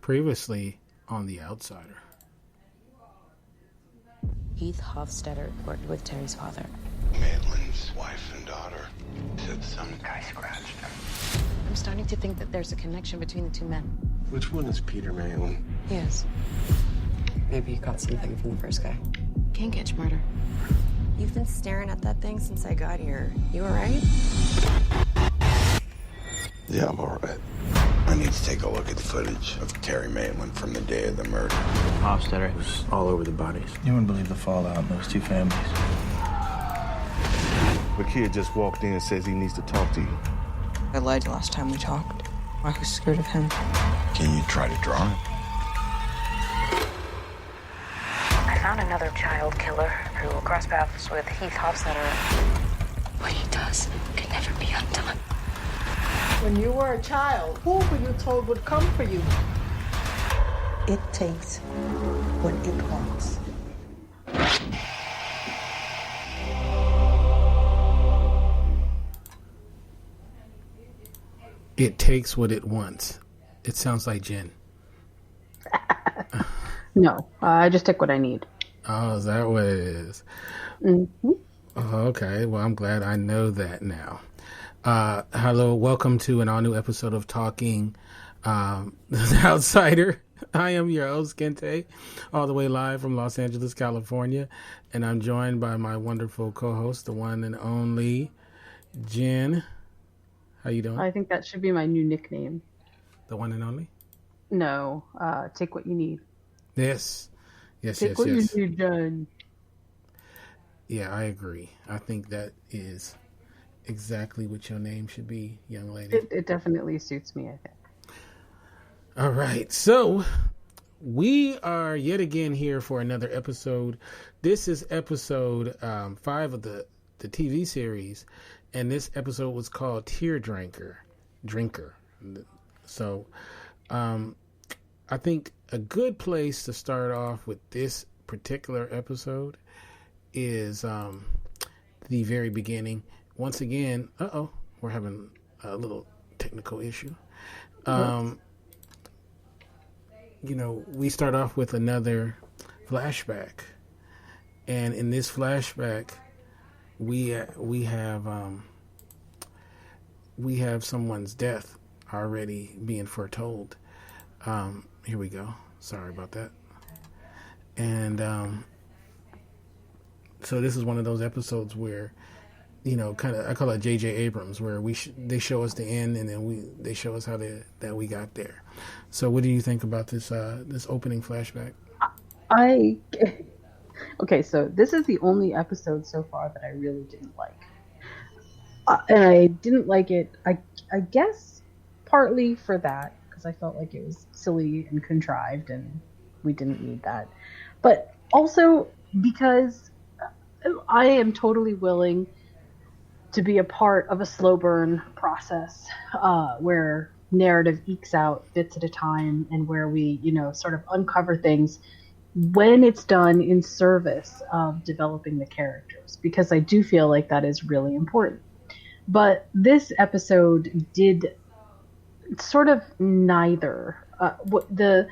Previously on The Outsider. Heath Hofstetter worked with Terry's father. Maitland's wife and daughter said some guy scratched him. I'm starting to think that there's a connection between the two men. Which one is Peter Maitland? He is. Maybe you got something from the first guy. Can't catch murder. You've been staring at that thing since I got here. You alright? Yeah, I'm all right. I need to take a look at the footage of Terry Maitland from the day of the murder. Hofstetter was all over the bodies. You wouldn't believe the fallout in those two families. The kid just walked in and says he needs to talk to you. I lied the last time we talked. I was scared of him. Can you try to draw him? I found another child killer who will cross paths with Heath Hofstetter. What he does can never be undone. When you were a child, who were you told would come for you? It takes what it wants. It takes what it wants. It sounds like Jen. No, I just take what I need. Oh, is that what it is? Mm-hmm. Oh, okay, well, I'm glad I know that now. Hello, welcome to an all-new episode of Talking The Outsider. I am your host, Kinte, all the way live from Los Angeles, California, and I'm joined by my wonderful co-host, the one and only Jen. How you doing? I think that should be my new nickname. The one and only? No, take what you need. Yes. Take what you need, Jen. Yeah, I agree. I think that is exactly what your name should be, young lady. It definitely suits me, I think. All right, so we are yet again here for another episode. This is episode 5 of the TV series, and this episode was called Tear Drinker. So I think a good place to start off with this particular episode is the very beginning. Once again, we're having a little technical issue. We start off with another flashback, and in this flashback, we have someone's death already being foretold. Here we go. Sorry about that. And so this is one of those episodes where, kind of, I call it J.J. Abrams, where they show us the end, and then they show us how that we got there. So, what do you think about this opening flashback? Okay, so this is the only episode so far that I really didn't like, and I didn't like it. I guess partly for that, because I felt like it was silly and contrived, and we didn't need that, but also because I am totally willing to be a part of a slow burn process where narrative ekes out bits at a time, and where we, sort of uncover things when it's done in service of developing the characters, because I do feel like that is really important. But this episode did sort of neither. The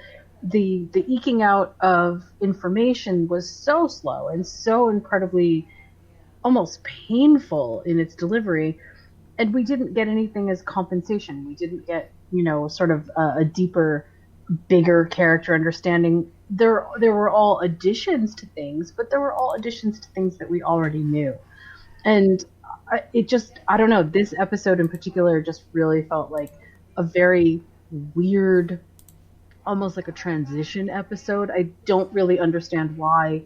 eking out of information was so slow and so incredibly almost painful in its delivery, and we didn't get anything as compensation. We didn't get, sort of a deeper, bigger character understanding. There were all additions to things, but there were all additions to things that we already knew. And I don't know, this episode in particular just really felt like a very weird, almost like a transition episode. I don't really understand why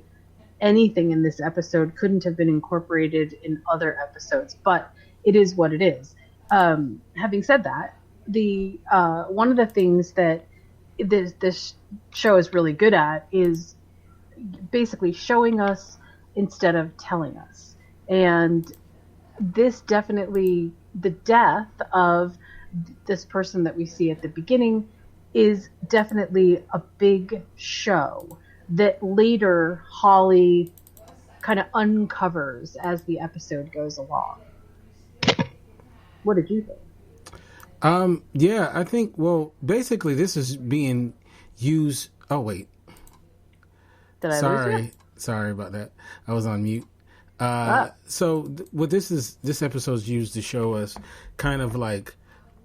anything in this episode couldn't have been incorporated in other episodes, but it is what it is. Having said that, the one of the things that this show is really good at is basically showing us instead of telling us. And this definitely, the death of this person that we see at the beginning is definitely a big show that later Holly kind of uncovers as the episode goes along. What did you think? Yeah, I think, well, basically this is being use. Oh wait, Did I lose you? Sorry about that. I was on mute. So what this episode's used to show us, kind of like,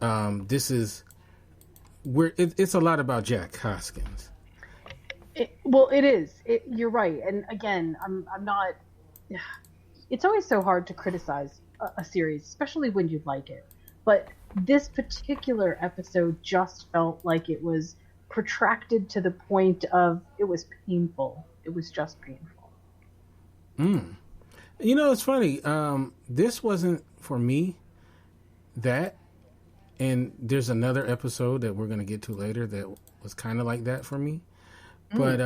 this is where it's a lot about Jack Hoskins. It is. You're right. And again, I'm not. It's always so hard to criticize a series, especially when you like it. But this particular episode just felt like it was protracted to the point of it was painful. It was just painful. You know, it's funny. This wasn't for me. And there's another episode that we're going to get to later that was kind of like that for me. But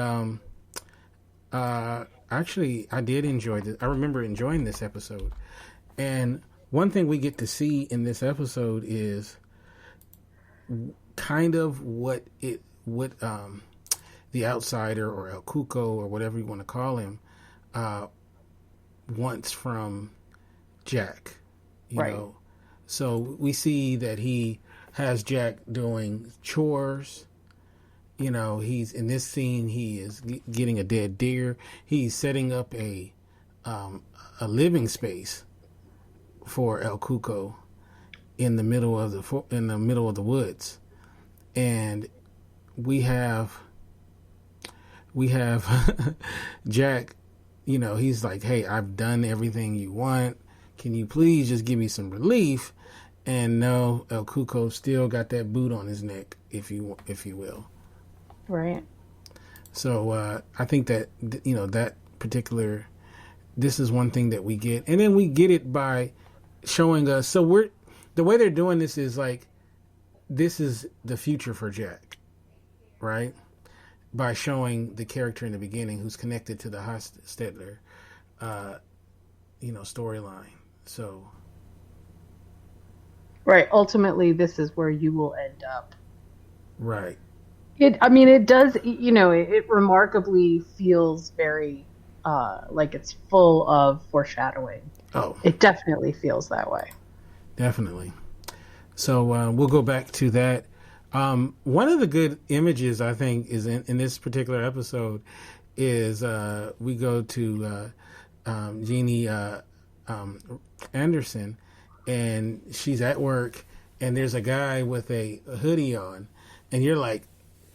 actually, I did enjoy this. I remember enjoying this episode. And one thing we get to see in this episode is kind of what the outsider or El Cuco or whatever you want to call him wants from Jack. You know? So we see that he has Jack doing chores. You know, he's in this scene. He is getting a dead deer. He's setting up a living space for El Cuco in the middle of the woods, and we have Jack. You know, he's like, "Hey, I've done everything you want. Can you please just give me some relief?" And no, El Cuco still got that boot on his neck, if you will. Right. So I think that, you know, that particular, this is one thing that we get, and then we get it by showing us. So the way they're doing this is like, this is the future for Jack, right? By showing the character in the beginning who's connected to the Hostetler, storyline. So. Right. Ultimately, this is where you will end up. Right. It does, you know, it remarkably feels very, like it's full of foreshadowing. Oh. It definitely feels that way. Definitely. So we'll go back to that. One of the good images, I think, is in this particular episode is we go to Jeannie Anderson, and she's at work, and there's a guy with a hoodie on, and you're like,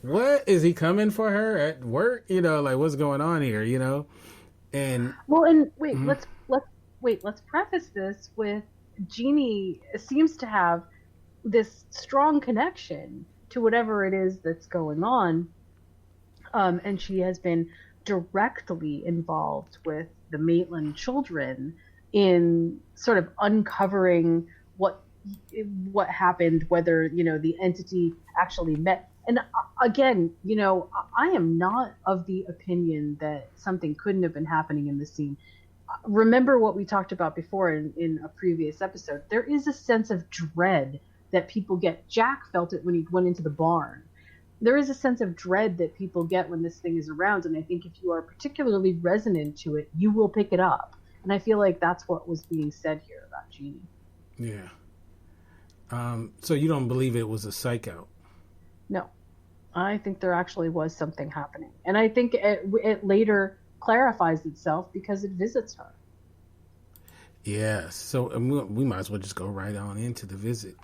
what is he coming for her at work? You know, like, what's going on here? You know, and wait, let's preface this with Jeannie seems to have this strong connection to whatever it is that's going on, and she has been directly involved with the Maitland children in sort of uncovering what happened, whether, you know, the entity actually met. And again, you know, I am not of the opinion that something couldn't have been happening in the scene. Remember what we talked about before in a previous episode. There is a sense of dread that people get. Jack felt it when he went into the barn. There is a sense of dread that people get when this thing is around. And I think if you are particularly resonant to it, you will pick it up. And I feel like that's what was being said here about Jeannie. Yeah. So you don't believe it was a psych out? No. I think there actually was something happening. And I think it later clarifies itself because it visits her. Yes. So we might as well just go right on into the visit.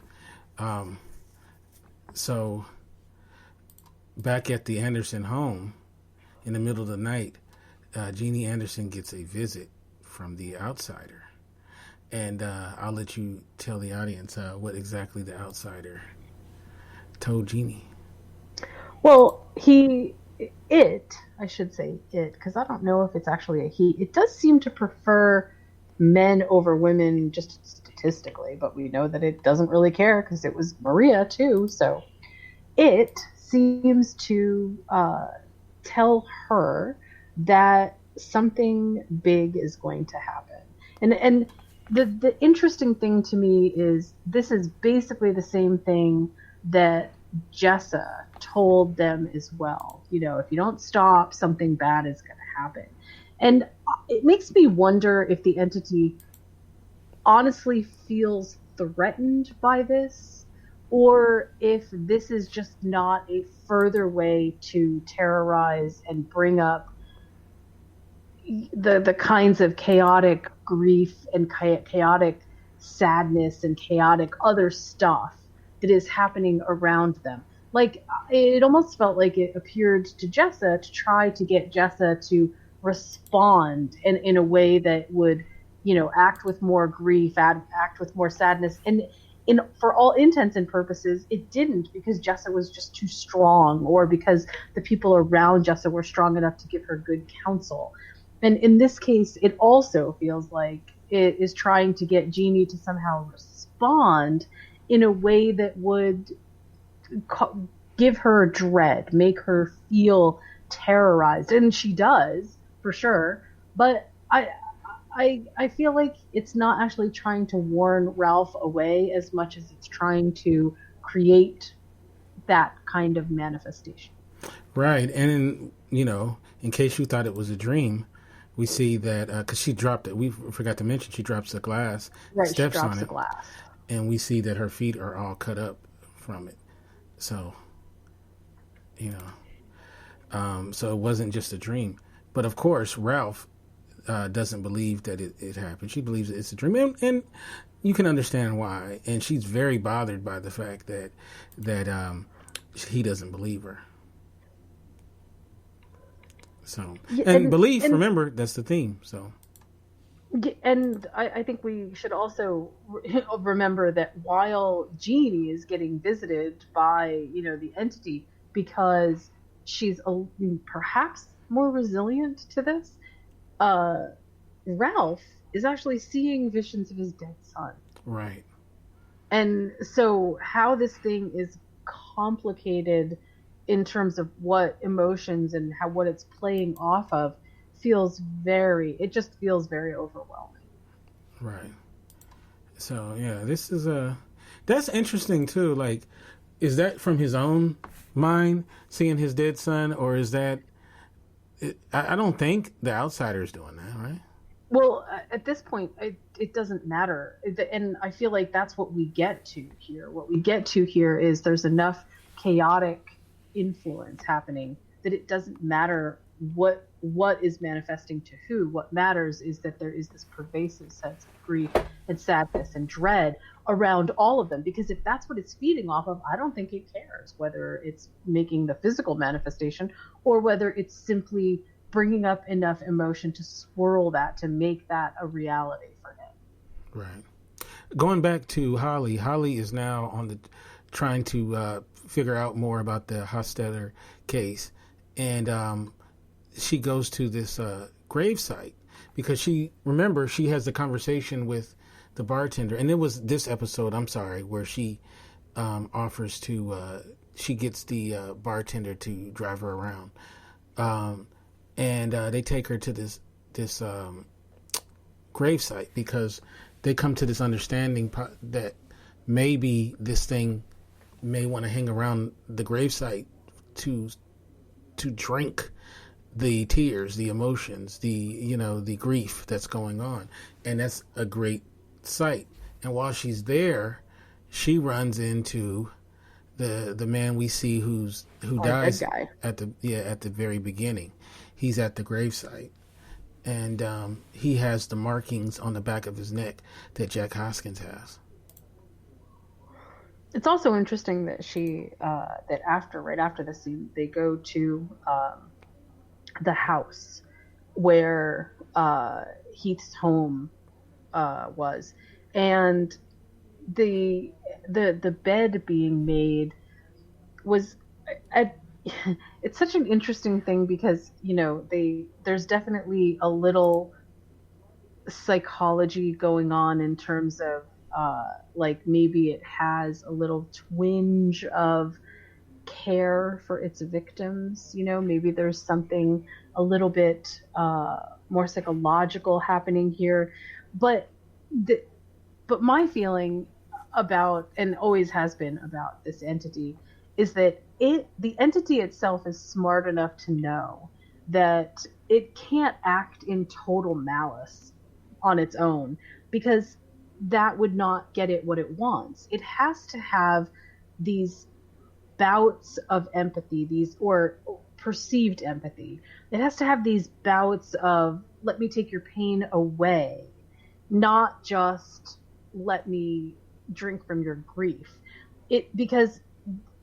So back at the Anderson home in the middle of the night, Jeannie Anderson gets a visit from the outsider. And I'll let you tell the audience what exactly the outsider told Jeannie. Well, I should say it, because I don't know if it's actually a he. It does seem to prefer men over women just statistically, but we know that it doesn't really care because it was Maria too. So it seems to tell her that something big is going to happen. And the interesting thing to me is this is basically the same thing that Jessa told them as well. You know, if you don't stop, something bad is going to happen. And it makes me wonder if the entity honestly feels threatened by this, or if this is just not a further way to terrorize and bring up the kinds of chaotic grief and chaotic sadness and chaotic other stuff that is happening around them. Like, it almost felt like it appeared to Jessa to try to get Jessa to respond in a way that would, act with more grief, act with more sadness. And for all intents and purposes, it didn't, because Jessa was just too strong, or because the people around Jessa were strong enough to give her good counsel. And in this case, it also feels like it is trying to get Jeannie to somehow respond in a way that would give her dread, make her feel terrorized. And she does, for sure. But I feel like it's not actually trying to warn Ralph away as much as it's trying to create that kind of manifestation. Right. And, in case you thought it was a dream, we see that because she dropped it. We forgot to mention she drops the glass, right, steps she drops on the it, glass. And we see that her feet are all cut up from it. So, so it wasn't just a dream. But of course, Ralph doesn't believe that it happened. She believes it's a dream, and you can understand why. And she's very bothered by the fact that he doesn't believe her. So, and belief, remember, that's the theme. So, and I think we should also remember that while Jeannie is getting visited by, the entity, because she's perhaps more resilient to this, Ralph is actually seeing visions of his dead son. Right. And so how this thing is complicated in terms of what emotions and what it's playing off of it just feels very overwhelming. Right. So, yeah, that's interesting too. Like, is that from his own mind, seeing his dead son, or is that, I don't think the outsider's doing that, right? Well, at this point, it doesn't matter. And I feel like that's what we get to here. What we get to here is there's enough chaotic influence happening that it doesn't matter what is manifesting to who. What matters is that there is this pervasive sense of grief and sadness and dread around all of them, because if that's what it's feeding off of, I don't think it cares whether it's making the physical manifestation or whether it's simply bringing up enough emotion to swirl that, to make that a reality for him. Right. Going back to Holly is now trying to figure out more about the Hofstadter case, and she goes to this gravesite because she has the conversation with the bartender, and it was this episode, where she offers to she gets the bartender to drive her around, and they take her to this gravesite because they come to this understanding that maybe this thing may want to hang around the gravesite to drink the tears, the emotions, the grief that's going on. And that's a great sight. And while she's there, she runs into the man we see who dies at the very beginning. He's at the gravesite, and he has the markings on the back of his neck that Jack Hoskins has. It's also interesting that right after the scene, they go to the house where Heath's home was, and the bed being made was it's such an interesting thing because there's definitely a little psychology going on in terms of like maybe it has a little twinge of care for its victims. Maybe there's something a little bit more psychological happening here, but my feeling about, and always has been about, this entity is that the entity itself is smart enough to know that it can't act in total malice on its own, because that would not get it what it wants. It has to have these bouts of empathy, these or perceived empathy. It has to have these bouts of let me take your pain away, not just let me drink from your grief. Because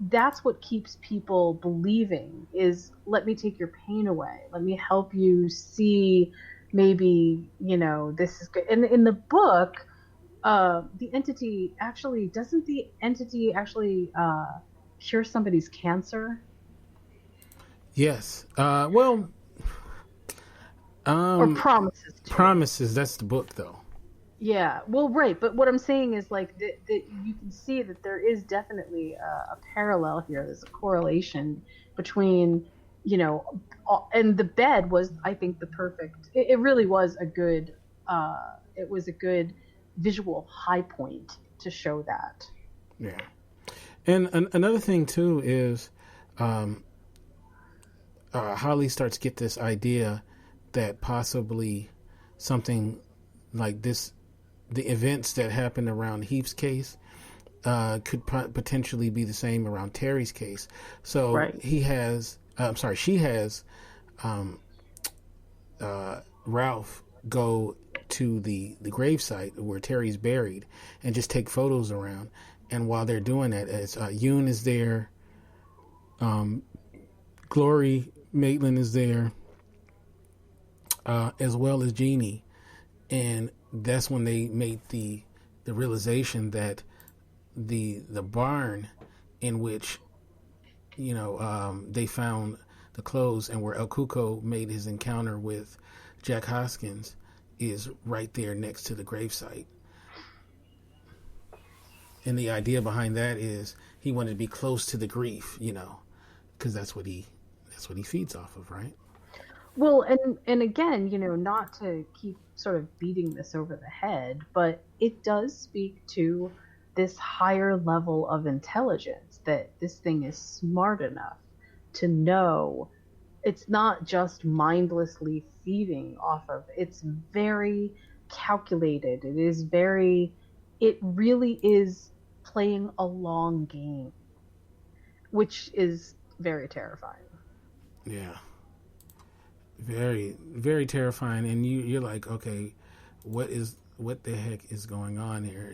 that's what keeps people believing is let me take your pain away. Let me help you see maybe, this is good. And in the book, the entity actually doesn't the entity actually cure somebody's cancer? Yes. Or promises to. Promises. That's the book, though. Yeah. Well, right. But what I'm saying is like that you can see that there is definitely a parallel here. There's a correlation between, and the bed was, I think, the perfect. It really was a good. It was a good visual high point to show that. Yeah. And another thing too is Holly starts to get this idea that possibly something like this, the events that happened around Heath's case could potentially be the same around Terry's case. So right. she has Ralph go to the gravesite where Terry's buried and just take photos around. And while they're doing that, as Yoon is there, Glory Maitland is there, as well as Jeannie. And that's when they made the realization that the barn in which, they found the clothes and where El Coco made his encounter with Jack Hoskins is right there next to the gravesite. And the idea behind that is he wanted to be close to the grief, because that's what he feeds off of, right? Well, and again, not to keep sort of beating this over the head, but it does speak to this higher level of intelligence that this thing is smart enough to know it's not just mindlessly feeding off of. It's very calculated. It really is playing a long game, which is very terrifying. Yeah. Very, very terrifying. And you're like, okay, what the heck is going on here?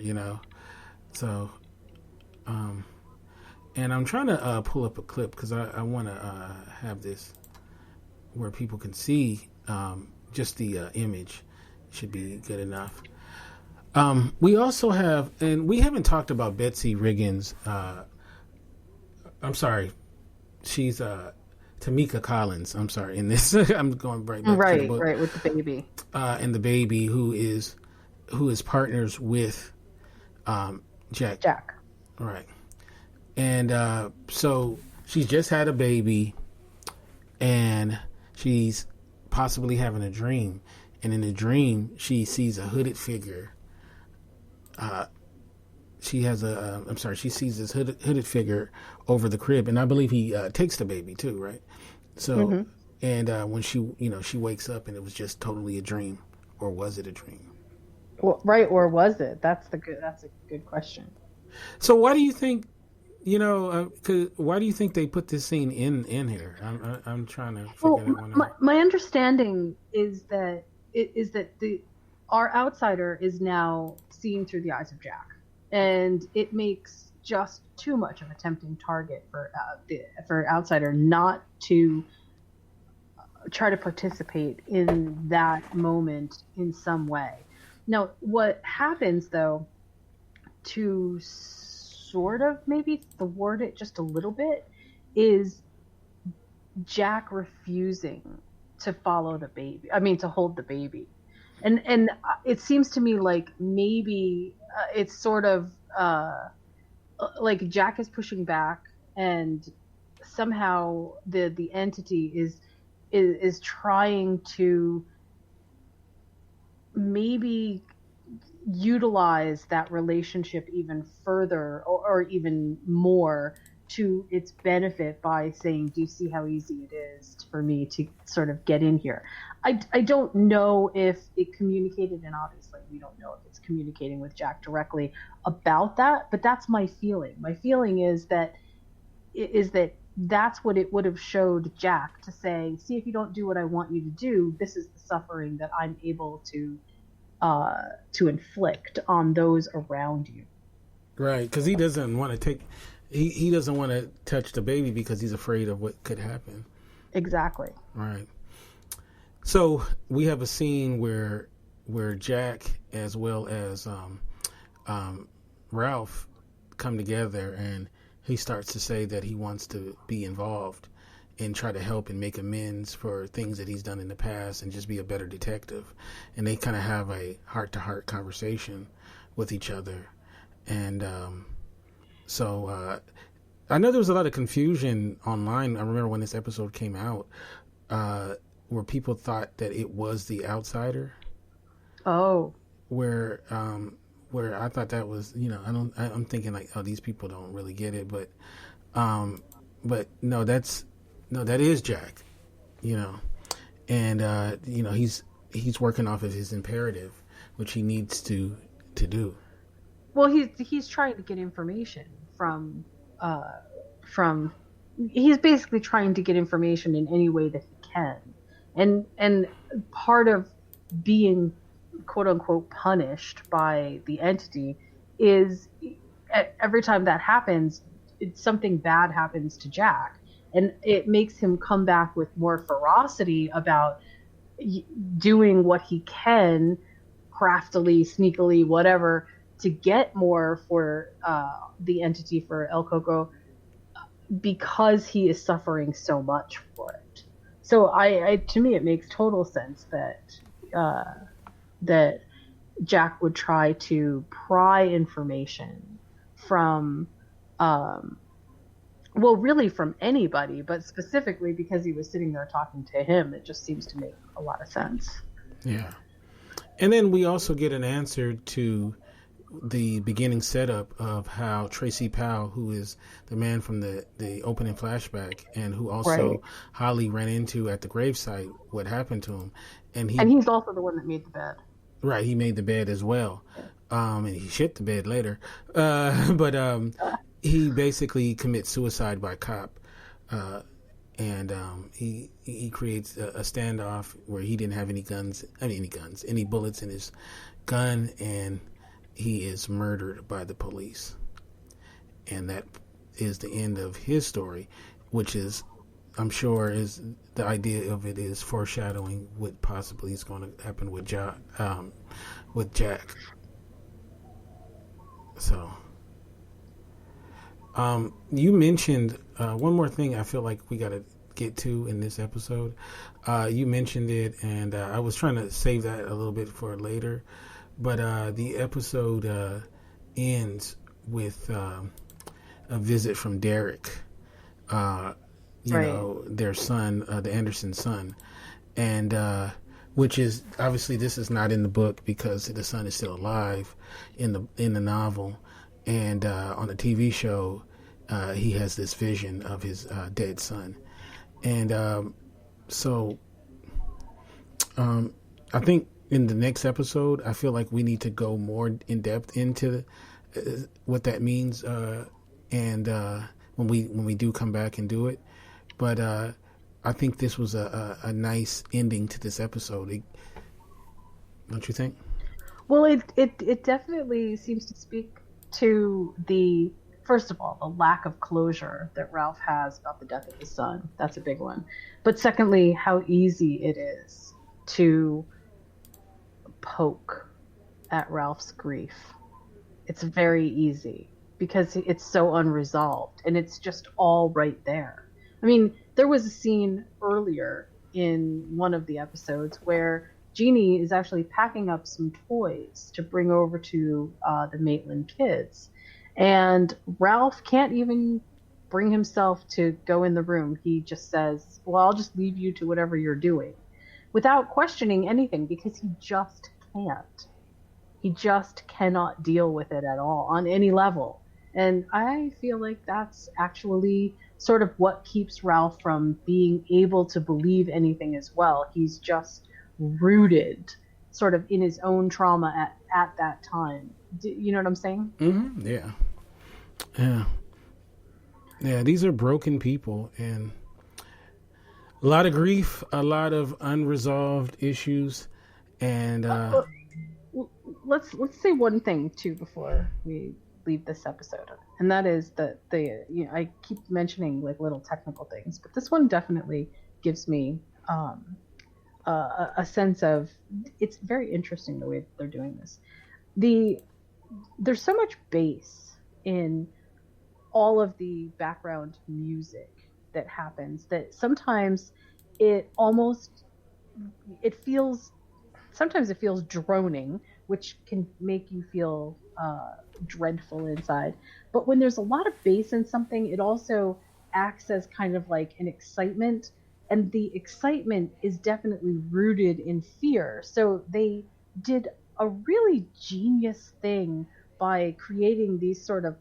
So, and I'm trying to pull up a clip because I want to have this where people can see just the image. Should be good enough. We also have, and we haven't talked about Betsy Riggins. I'm sorry, she's Tamika Collins. I'm sorry. In this, I'm going right back to the book. Right, with the baby. And the baby who is partners with Jack. Jack. Right. And so she's just had a baby, and she's possibly having a dream. And in the dream, she sees a hooded figure. She sees this hooded figure over the crib, and I believe he takes the baby too, right? So, and when she wakes up, and it was just totally a dream, or was it a dream? Well, right, or was it? That's a good question. So, why do you think? Why do you think they put this scene in here? I'm trying to figure that one out. My understanding is that our outsider is now seeing through the eyes of Jack, and it makes just too much of a tempting target for outsider not to try to participate in that moment in some way. Now, what happens though to sort of maybe thwart it just a little bit is Jack refusing to follow the baby. I mean, to hold the baby. And it seems to me like maybe it's sort of like Jack is pushing back, and somehow the entity is trying to maybe utilize that relationship even further or even more to its benefit by saying, do you see how easy it is for me to sort of get in here? I don't know if it communicated, and obviously we don't know if it's communicating with Jack directly about that, but that's my feeling. My feeling is that that's what it would have showed Jack, to say, see, if you don't do what I want you to do, this is the suffering that I'm able to inflict on those around you. Right, because he doesn't want to he doesn't want to touch the baby because he's afraid of what could happen. Exactly. Right. So we have a scene where Jack as well as Ralph come together, and he starts to say that he wants to be involved and try to help and make amends for things that he's done in the past and just be a better detective. And they kind of have a heart-to-heart conversation with each other. And so I know there was a lot of confusion online. I remember when this episode came out, where people thought that it was the outsider. Oh. Where I thought that was, I'm thinking like, oh, these people don't really get it, but no, that is Jack, and he's working off of his imperative, which he needs to do. Well, he's trying to get information from he's basically trying to get information in any way that he can, and part of being quote unquote punished by the entity is every time that happens, something bad happens to Jack, and it makes him come back with more ferocity about doing what he can, craftily, sneakily, whatever, to get more for the entity, for El Coco, because he is suffering so much for it. So to me, it makes total sense that Jack would try to pry information from, really from anybody, but specifically because he was sitting there talking to him, it just seems to make a lot of sense. Yeah. And then we also get an answer to the beginning setup of how Tracy Powell, who is the man from the opening flashback, and who also Holly ran into at the gravesite, what happened to him. And he's also the one that made the bed. Right, he made the bed as well. And he shit the bed later. But he basically commits suicide by cop. And he creates a standoff where he didn't have any bullets in his gun, and he is murdered by the police. And that is the end of his story, which is, I'm sure, is the idea of it is foreshadowing what possibly is going to happen with Jack. So, you mentioned one more thing I feel like we got to get to in this episode. You mentioned it, and I was trying to save that a little bit for later, but the episode ends with a visit from Derek. Their son, the Anderson son, and which is obviously, this is not in the book because the son is still alive in the novel, and on the TV show, he has this vision of his dead son, and so I think in the next episode, I feel like we need to go more in depth into what that means, and when we do come back and do it. But I think this was a nice ending to this episode. Don't you think? Well, it definitely seems to speak to the, first of all, the lack of closure that Ralph has about the death of his son. That's a big one. But secondly, how easy it is to poke at Ralph's grief. It's very easy because it's so unresolved, and it's just all right there. I mean, there was a scene earlier in one of the episodes where Jeannie is actually packing up some toys to bring over to the Maitland kids. And Ralph can't even bring himself to go in the room. He just says, well, I'll just leave you to whatever you're doing, without questioning anything, because he just can't. He just cannot deal with it at all on any level. And I feel like that's actually sort of what keeps Ralph from being able to believe anything as well. He's just rooted sort of in his own trauma at that time. You know what I'm saying? Mm-hmm. Yeah. Yeah. Yeah, these are broken people, and a lot of grief, a lot of unresolved issues, and let's say one thing too before we leave this episode, and that is that I keep mentioning like little technical things, but this one definitely gives me a sense of, it's very interesting the way that they're doing this. There's so much bass in all of the background music that happens that sometimes it feels droning, which can make you feel dreadful inside. But when there's a lot of bass in something, it also acts as kind of like an excitement, and the excitement is definitely rooted in fear. So they did a really genius thing by creating these sort of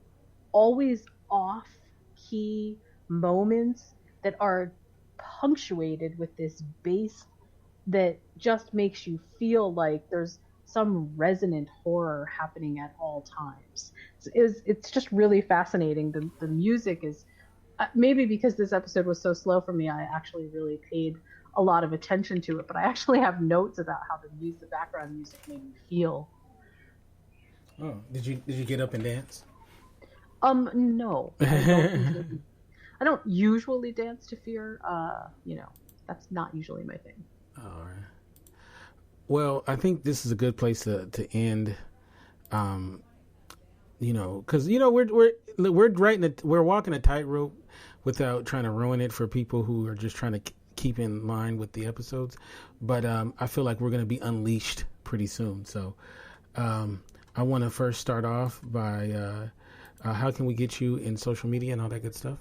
always off key moments that are punctuated with this bass that just makes you feel like there's some resonant horror happening at all times. It's just really fascinating. The music is, maybe because this episode was so slow for me, I actually really paid a lot of attention to it, but I actually have notes about how the background music made me feel. Oh, did you get up and dance? No. I don't usually dance to fear. That's not usually my thing. All right. Well, I think this is a good place to end. Because we're walking a tightrope without trying to ruin it for people who are just trying to keep in line with the episodes. But I feel like we're going to be unleashed pretty soon. So I want to first start off by how can we get you in social media and all that good stuff?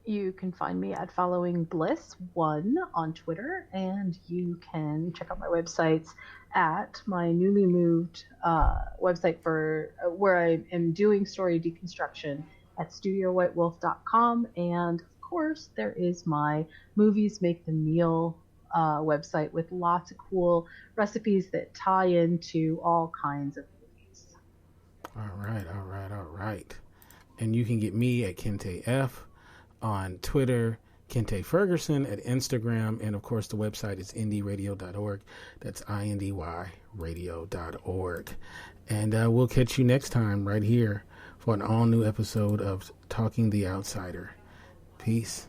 You can find me at Following Bliss1 on Twitter, and you can check out my websites at my newly moved website for where I am doing story deconstruction at studiowhitewolf.com. And of course, there is my Movies Make the Meal website with lots of cool recipes that tie into all kinds of movies. All right. And you can get me at Kinte F on Twitter, Kinte Ferguson at Instagram, and of course the website is indyradio.org. That's INDY radio.org. And we'll catch you next time right here for an all new episode of Talking the Outsider. Peace.